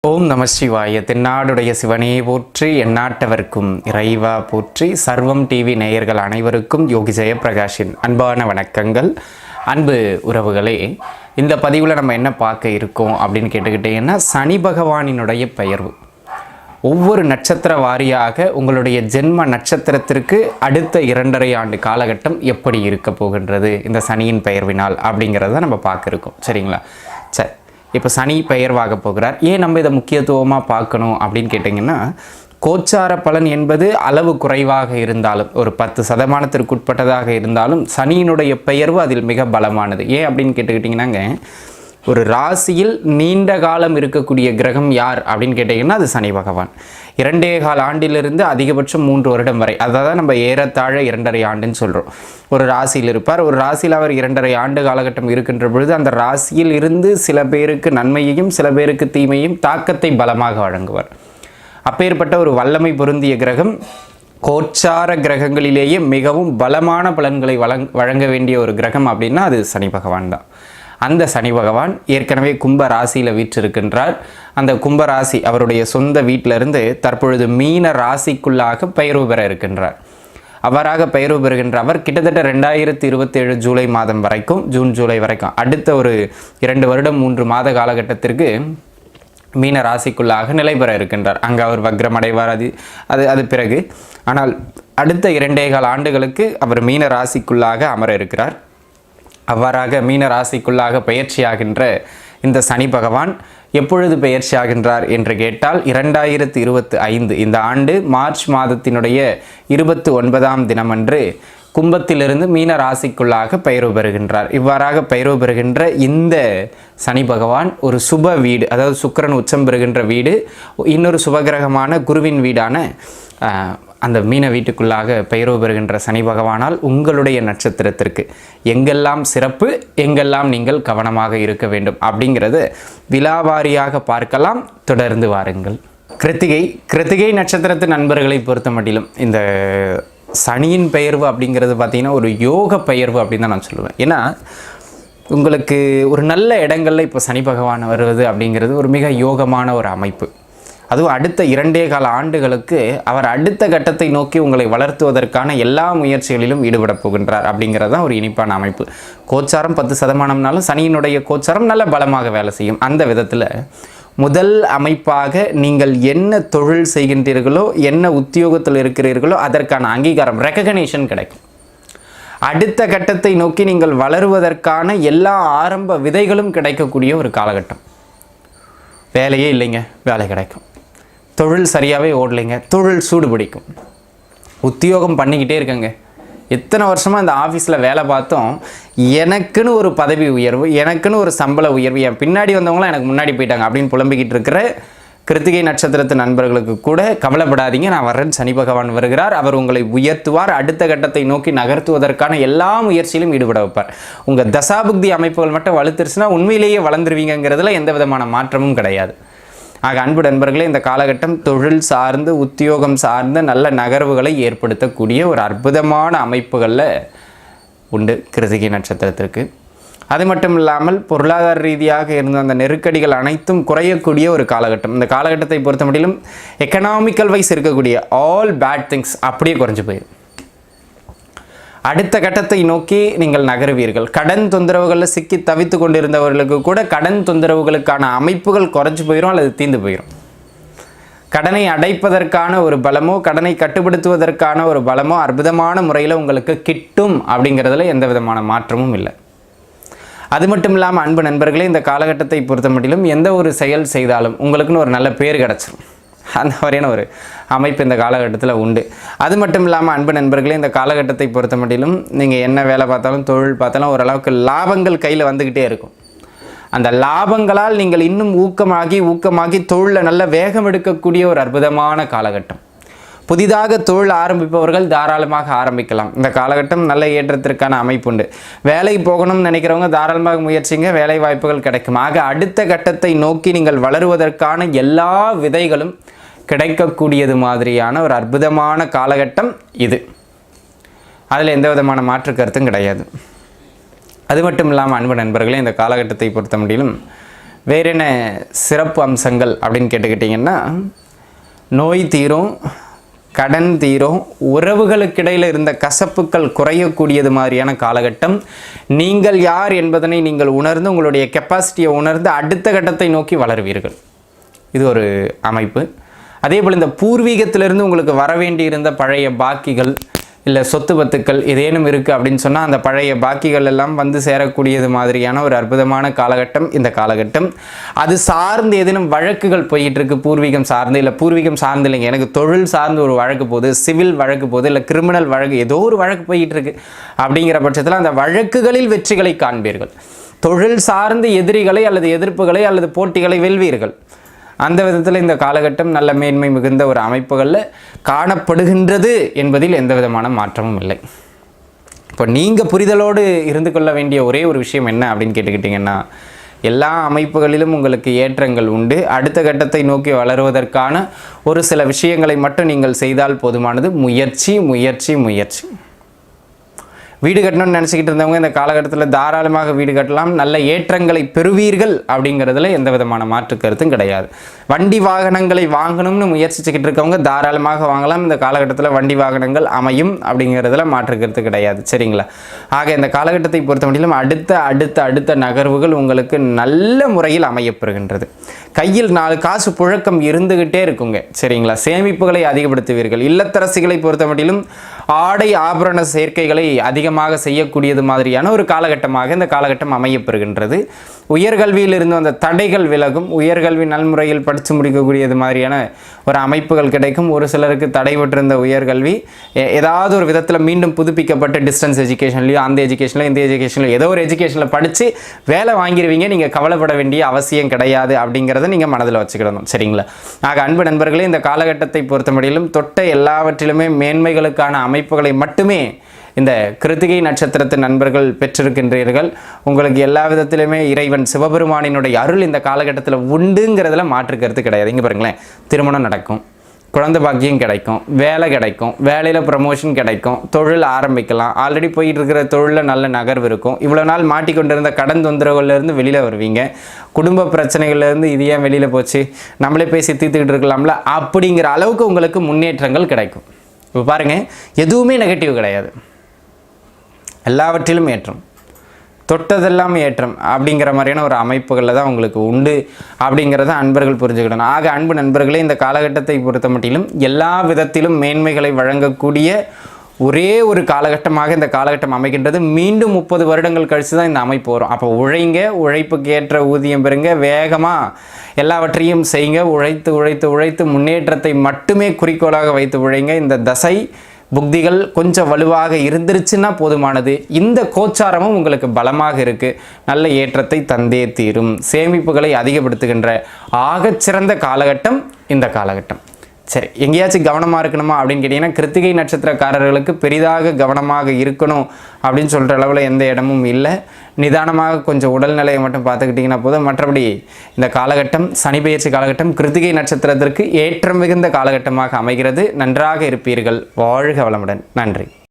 ஓம் நம சிவாய. தென்னாடுடைய சிவனே போற்றி, எந்நாட்டவர்க்கும் இறைவா போற்றி. சர்வம் டிவி நேயர்கள் அனைவருக்கும் யோகி ஜெயப்பிரகாஷின் அன்பான வணக்கங்கள். அன்பு உறவுகளே, இந்த பதிவில் நம்ம என்ன பார்க்க இருக்கோம் அப்படின்னு கேட்டுக்கிட்டீங்கன்னா, சனி பகவானினுடைய பெயர்வு ஒவ்வொரு நட்சத்திர வாரியாக உங்களுடைய ஜென்ம நட்சத்திரத்திற்கு அடுத்த 2.5 ஆண்டு காலகட்டம் எப்படி இருக்க போகின்றது இந்த சனியின் பெயர்வினால் அப்படிங்கிறத நம்ம பார்க்க இருக்கோம். சரிங்களா? சரி, இப்போ சனி பெயர்வாக போகிறார். ஏன் நம்ம இதை முக்கியத்துவமாக பார்க்கணும் அப்படின்னு கேட்டிங்கன்னா, கோச்சார பலன் என்பது அளவு குறைவாக இருந்தாலும், ஒரு 10% உட்பட்டதாக இருந்தாலும், சனியினுடைய பெயர்வு அதில் மிக பலமானது. ஏன் அப்படின்னு கேட்டுக்கிட்டிங்கன்னாங்க, ஒரு ராசியில் நீண்ட காலம் இருக்கக்கூடிய கிரகம் யார் அப்படின்னு கேட்டிங்கன்னா அது சனி பகவான். 2.25 ஆண்டிலிருந்து அதிகபட்சம் 3 வருடம் வரை, அதாவது நம்ம ஏறத்தாழ 2.5 ஆண்டுன்னு சொல்கிறோம். ஒரு ராசியில் இருப்பார். ஒரு ராசியில் அவர் 2.5 ஆண்டு காலகட்டம் இருக்கின்ற பொழுது அந்த ராசியில் இருந்து சில பேருக்கு நன்மையையும் சில பேருக்கு தீமையும் தாக்கத்தை பலமாக வழங்குவார். அப்பேற்பட்ட ஒரு வல்லமை பொருந்திய கிரகம், கோச்சார கிரகங்களிலேயே மிகவும் பலமான பலன்களை வழங்க வேண்டிய ஒரு கிரகம் அப்படின்னா அது சனி பகவான் தான். அந்த சனி பகவான் ஏற்கனவே கும்ப ராசியில் வீற்றிருக்கின்றார். அந்த கும்ப ராசி அவருடைய சொந்த வீட்டிலிருந்து தற்பொழுது மீன ராசிக்குள்ளாக பெயர்வு பெற இருக்கின்றார். அவ்வாறாக பெயர்வு பெறுகின்ற அவர் கிட்டத்தட்ட 2027 ஜூலை மாதம் வரைக்கும், ஜூன் ஜூலை வரைக்கும், அடுத்த ஒரு 2 வருடம் 3 மாத காலகட்டத்திற்கு மீன ராசிக்குள்ளாக நிலை பெற இருக்கின்றார். அங்கே அவர் வக்ரம் அடைவார். அது பிறகு, ஆனால் அடுத்த 2.25 ஆண்டுகளுக்கு அவர் மீன ராசிக்குள்ளாக அமர இருக்கிறார். அவ்வாறாக மீன ராசிக்குள்ளாக பயிற்சியாகின்ற இந்த சனி பகவான் எப்பொழுது பயிற்சி ஆகின்றார் என்று கேட்டால் 2025 இந்த ஆண்டு மார்ச் மாதத்தினுடைய 29ஆம் தினமன்று கும்பத்திலிருந்து மீன ராசிக்குள்ளாக பெயர்வு பெறுகின்றார். இவ்வாறாக பெயர்வு பெறுகின்ற இந்த சனி பகவான் ஒரு சுப வீடு, அதாவது சுக்கிரன் உச்சம் பெறுகின்ற வீடு, இன்னொரு சுபகிரகமான குருவின் வீடான அந்த மீன வீட்டுக்குள்ளாக பெயர்வு பெறுகின்ற சனி பகவானால் உங்களுடைய நட்சத்திரத்திற்கு எங்கெல்லாம் சிறப்பு, எங்கெல்லாம் நீங்கள் கவனமாக இருக்க வேண்டும் அப்படிங்கிறது விலாவாரியாக பார்க்கலாம். தொடர்ந்து வாருங்கள். கிருத்திகை நட்சத்திரத்து நண்பர்களை பொறுத்த மட்டிலும் இந்த சனியின் பெயர்வு அப்படிங்கிறது பார்த்திங்கன்னா ஒரு யோக பெயர்வு அப்படின்னு தான் நான் சொல்லுவேன். ஏன்னா உங்களுக்கு ஒரு நல்ல இடங்களில் இப்போ சனி பகவான் வருவது அப்படிங்கிறது ஒரு மிக யோகமான ஒரு அமைப்பு. அதுவும் அடுத்த 2.25 ஆண்டுகளுக்கு அவர் அடுத்த கட்டத்தை நோக்கி உங்களை வளர்த்துவதற்கான எல்லா முயற்சிகளிலும் ஈடுபட போகின்றார் அப்படிங்கிறது தான் ஒரு இனிப்பான அமைப்பு. கோச்சாரம் 10%னாலும் சனியினுடைய கோச்சாரம் நல்ல பலமாக வேலை செய்யும். அந்த விதத்தில் முதல் அமைப்பாக நீங்கள் என்ன தொழில் செய்கின்றீர்களோ, என்ன உத்தியோகத்தில் இருக்கிறீர்களோ அதற்கான அங்கீகாரம், ரெகக்னேஷன் கிடைக்கும். அடுத்த கட்டத்தை நோக்கி நீங்கள் வளருவதற்கான எல்லா ஆரம்ப விதைகளும் கிடைக்கக்கூடிய ஒரு காலகட்டம். வேலையே இல்லைங்க, வேலை கிடைக்கும். தொழில் சரியாகவே ஓடலைங்க, தொழில் சூடு பிடிக்கும். உத்தியோகம் பண்ணிக்கிட்டே இருக்கங்க, எத்தனை வருஷமாக இந்த ஆஃபீஸில் வேலை பார்த்தோம், எனக்குன்னு ஒரு பதவி உயர்வு, எனக்குன்னு ஒரு சம்பள உயர்வு, என் பின்னாடி வந்தவங்களாம் எனக்கு முன்னாடி போயிட்டாங்க அப்படின்னு புலம்பிக்கிட்டு இருக்கிற கிருத்திகை நட்சத்திரத்து நண்பர்களுக்கு கூட கவலைப்படாதீங்க, நான் வர்றேன். சனி பகவான் வருகிறார். அவர் உங்களை உயர்த்துவார். அடுத்த கட்டத்தை நோக்கி நகர்த்துவதற்கான எல்லா முயற்சியிலும் ஈடுபட வைப்பார். உங்கள் தசாபுக்தி அமைப்புகள் மட்டும் வலுத்துருச்சுன்னா உண்மையிலேயே வளர்ந்துருவீங்கிறதுல எந்த விதமான மாற்றமும் கிடையாது. ஆக அன்பு நண்பர்களே, இந்த காலகட்டம் தொழில் சார்ந்து, உத்தியோகம் சார்ந்த நல்ல நகர்வுகளை ஏற்படுத்தக்கூடிய ஒரு அற்புதமான அமைப்புகளில் உண்டு கிருத்திகை நட்சத்திரத்திற்கு. அது மட்டும் இல்லாமல் பொருளாதார ரீதியாக இருந்த அந்த நெருக்கடிகள் அனைத்தும் குறையக்கூடிய ஒரு காலகட்டம். இந்த காலகட்டத்தை பொறுத்த மட்டிலும் எக்கனாமிக்கல் வைஸ் இருக்கக்கூடிய ஆல் பேட் திங்ஸ் அப்படியே குறைஞ்சு போயிடும். அடுத்த கட்டத்தை நோக்கி நீங்கள் நகருவீர்கள். கடன் தொந்தரவுகளில் சிக்கி தவித்து கொண்டிருந்தவர்களுக்கு கூட கடன் தொந்தரவுகளுக்கான அமைப்புகள் குறைஞ்சு போயிடும் அல்லது தீர்ந்து போயிடும். கடனை அடைப்பதற்கான ஒரு பலமோ, கடனை கட்டுப்படுத்துவதற்கான ஒரு பலமோ அற்புதமான முறையில் உங்களுக்கு கிட்டும் அப்படிங்கிறதுல எந்த விதமான மாற்றமும் இல்லை. அது மட்டும் இல்லாமல் அன்பு நண்பர்களே, இந்த காலகட்டத்தை பொறுத்த மட்டிலும் எந்த ஒரு செயல் செய்தாலும் உங்களுக்குன்னு ஒரு நல்ல பேர் கிடச்சிடும். அந்த மாதிரியான ஒரு அமைப்பு இந்த காலகட்டத்தில் உண்டு. அது மட்டும் இல்லாமல் அன்பு நண்பர்களே, இந்த காலகட்டத்தை பொறுத்த மட்டிலும் நீங்கள் என்ன வேலை பார்த்தாலும், தொழில் பார்த்தாலும் ஓரளவுக்கு லாபங்கள் கையில் வந்துக்கிட்டே இருக்கும். அந்த லாபங்களால் நீங்கள் இன்னும் ஊக்கமாகி தொழிலில் நல்ல வேகம் எடுக்கக்கூடிய ஒரு அற்புதமான காலகட்டம். புதிதாக தொழில் ஆரம்பிப்பவர்கள் தாராளமாக ஆரம்பிக்கலாம். இந்த காலகட்டம் நல்ல ஏற்றத்திற்கான அமைப்பு உண்டு. வேலை போகணும்னு நினைக்கிறவங்க தாராளமாக முயற்சிங்க, வேலை வாய்ப்புகள் கிடைக்கும். ஆக அடுத்த கட்டத்தை நோக்கி நீங்கள் வளருவதற்கான எல்லா விதைகளும் கிடைக்கக்கூடியது மாதிரியான ஒரு அற்புதமான காலகட்டம் இது. அதில் எந்த விதமான மாற்று கருத்தும் கிடையாது. அது மட்டும் இல்லாமல் அன்பு நண்பர்களே, இந்த காலகட்டத்தை பொறுத்த முடியும் வேறு என்ன சிறப்பு அம்சங்கள் அப்படின்னு கேட்டுக்கிட்டிங்கன்னா, நோய் தீரும், கடன் தீரும், உறவுகளுக்கிடையில் இருந்த கசப்புக்கள் குறையக்கூடியது மாதிரியான காலகட்டம். நீங்கள் யார் என்பதனை நீங்கள் உணர்ந்து உங்களுடைய கெப்பாசிட்டியை உணர்ந்து அடுத்த கட்டத்தை நோக்கி வளருவீர்கள். இது ஒரு அமைப்பு. அதே போல் இந்த பூர்வீகத்திலிருந்து உங்களுக்கு வர வேண்டி இருந்த பழைய பாக்கிகள் இல்லை சொத்து பத்துக்கள் ஏதேனும் இருக்குது அப்படின்னு சொன்னால் அந்த பழைய பாக்கிகள் எல்லாம் வந்து சேரக்கூடியது மாதிரியான ஒரு அற்புதமான காலகட்டம் இந்த காலகட்டம். அது சார்ந்து ஏதேனும் வழக்குகள் போயிட்டு இருக்கு, பூர்வீகம் சார்ந்து, இல்லை பூர்வீகம் சார்ந்து இல்லைங்க, எனக்கு தொழில் சார்ந்து ஒரு வழக்கு போகுது, சிவில் வழக்கு போகுது, இல்லை கிரிமினல் வழக்கு, ஏதோ ஒரு வழக்கு போயிட்டு இருக்கு. அப்படிங்கிற பட்சத்தில் அந்த வழக்குகளில் வெற்றிகளை காண்பீர்கள். தொழில் சார்ந்து எதிரிகளை அல்லது எதிர்ப்புகளை அல்லது போட்டிகளை வெல்வீர்கள். அந்த விதத்தில் இந்த காலகட்டம் நல்ல மேன்மை மிகுந்த ஒரு அமைப்புகளில் காணப்படுகின்றது என்பதில் எந்த விதமான மாற்றமும் இல்லை. இப்போ நீங்கள் புரிதலோடு இருந்து கொள்ள வேண்டிய ஒரே ஒரு விஷயம் என்ன அப்படின்னு கேட்டுக்கிட்டிங்கன்னா, எல்லா அமைப்புகளிலும் உங்களுக்கு ஏற்றங்கள் உண்டு. அடுத்த கட்டத்தை நோக்கி வளருவதற்கான ஒரு சில விஷயங்களை மட்டும் நீங்கள் செய்தால் போதுமானது. முயற்சி முயற்சி முயற்சி. வீடு கட்டணும்னு நினச்சிக்கிட்டு இருந்தவங்க இந்த காலகட்டத்தில் தாராளமாக வீடு கட்டலாம், நல்ல ஏற்றங்களை பெறுவீர்கள். அப்படிங்கிறதுல எந்த விதமான மாற்று கருத்தும் கிடையாது. வண்டி வாகனங்களை வாங்கணும்னு முயற்சிச்சுக்கிட்டு இருக்கவங்க தாராளமாக வாங்கலாம். இந்த காலகட்டத்தில் வண்டி வாகனங்கள் அமையும் அப்படிங்கிறதுல மாற்று கருத்து கிடையாது. சரிங்களா? ஆக இந்த காலகட்டத்தை பொறுத்த முடியலும் அடுத்த அடுத்த அடுத்த நகர்வுகள் உங்களுக்கு நல்ல முறையில் அமையப்பெறுகின்றது. கையில் 4 காசு புழக்கம் இருந்துகிட்டே இருக்குங்க. சரிங்களா? சேமிப்புகளை அதிகப்படுத்துவீர்கள். இல்லத்தரசிகளை பொறுத்த மட்டிலும் ஆடை ஆபரண சேர்க்கைகளை அதிகமாக செய்யக்கூடியது மாதிரியான ஒரு காலகட்டமாக இந்த காலகட்டம் அமையப்பெறுகின்றது. உயர்கல்வியில் இருந்து அந்த தடைகள் விலகும். உயர்கல்வி நல்முறையில் படித்து முடிக்கக்கூடியது மாதிரியான ஒரு அமைப்புகள் கிடைக்கும். ஒரு சிலருக்கு தடைபட்டிருந்த உயர்கல்வி ஏதாவது ஒரு விதத்தில் மீண்டும் புதுப்பிக்கப்பட்ட டிஸ்டன்ஸ் எஜுகேஷன்லையோ அந்த எஜுகேஷனில் இந்த எஜுகேஷனில் ஏதோ ஒரு எஜுகேஷனில் படித்து வேலை வாங்கிடுவீங்க. நீங்கள் கவலைப்பட வேண்டிய அவசியம் கிடையாது அப்படிங்கிறத நீங்கள் மனதில் வச்சுக்கிடணும். சரிங்களா? ஆக அன்பு நண்பர்களே, இந்த காலகட்டத்தை பொறுத்தமட்டிலும் தொட்ட எல்லாவற்றிலுமே மேன்மைகளுக்கான அமைப்புகளை மட்டுமே இந்த கிருத்திகை நட்சத்திரத்து நண்பர்கள் பெற்றிருக்கின்றீர்கள். உங்களுக்கு எல்லா விதத்திலுமே இறைவன் சிவபெருமானினுடைய அருள் இந்த காலகட்டத்தில் உண்டுங்கிறதுல மாற்று கருத்து கிடையாது. இங்கே பாருங்களேன், திருமணம் நடக்கும், குழந்தை பாக்கியம் கிடைக்கும், வேலை கிடைக்கும், வேலையில் ப்ரமோஷன் கிடைக்கும், தொழில் ஆரம்பிக்கலாம், ஆல்ரெடி போயிட்டு இருக்கிற தொழிலில் நல்ல நகர்வு இருக்கும், இவ்வளோ நாள் மாட்டிக்கொண்டிருந்த கடன் தொந்தரவுலேருந்து வெளியில் வருவீங்க, குடும்ப பிரச்சனைகள்லேருந்து இது ஏன் வெளியில் போச்சு, நம்மளே போய் தீர்த்துக்கிட்டு இருக்கலாம்ல அப்படிங்கிற அளவுக்கு உங்களுக்கு முன்னேற்றங்கள் கிடைக்கும். இப்போ பாருங்கள், எதுவுமே நெகட்டிவ் கிடையாது, எல்லாவற்றிலும் ஏற்றம், தொட்டதெல்லாம் ஏற்றம் அப்படிங்கிற மாதிரியான ஒரு அமைப்புகளில் தான் உங்களுக்கு உண்டு அப்படிங்கிறத அன்பர்கள் புரிஞ்சுக்கிடணும். ஆக அன்பு நண்பர்களே, இந்த காலகட்டத்தை பொறுத்த மட்டிலும் எல்லா விதத்திலும் மேன்மைகளை வழங்கக்கூடிய ஒரே ஒரு காலகட்டமாக இந்த காலகட்டம் அமைக்கின்றது. மீண்டும் 30 வருடங்கள் கழித்து தான் இந்த அமைப்பு வரும். அப்போ உழைங்க, உழைப்புக்கு ஏற்ற ஊதியம் பெறுங்க, வேகமாக எல்லாவற்றையும் செய்யுங்க, உழைத்து உழைத்து உழைத்து முன்னேற்றத்தை மட்டுமே குறிக்கோளாக வைத்து உழைங்க. இந்த தசை புக்திகள் கொஞ்சம் வலுவாக இருந்துருச்சுன்னா போதுமானது. இந்த கோச்சாரமும் உங்களுக்கு பலமாக இருக்குது, நல்ல ஏற்றத்தை தந்தே தீரும். சேமிப்புகளை அதிகப்படுத்துகின்ற ஆகச்சிறந்த காலகட்டம் இந்த காலகட்டம். சரி, எங்கேயாச்சும் கவனமாக இருக்கணுமா அப்படின்னு கேட்டிங்கன்னா, கிருத்திகை நட்சத்திரக்காரர்களுக்கு பெரிதாக கவனமாக இருக்கணும் அப்படின்னு சொல்கிற அளவில் எந்த இடமும் இல்லை. நிதானமாக கொஞ்சம் உடல்நிலையை மட்டும் பார்த்துக்கிட்டிங்கன்னா போதும். மற்றபடி இந்த காலகட்டம் சனி பெயர்ச்சி காலகட்டம் கிருத்திகை நட்சத்திரத்திற்கு ஏற்றம் மிகுந்த காலகட்டமாக அமைகிறது. நன்றாக இருப்பீர்கள். வாழ்க வளமுடன். நன்றி.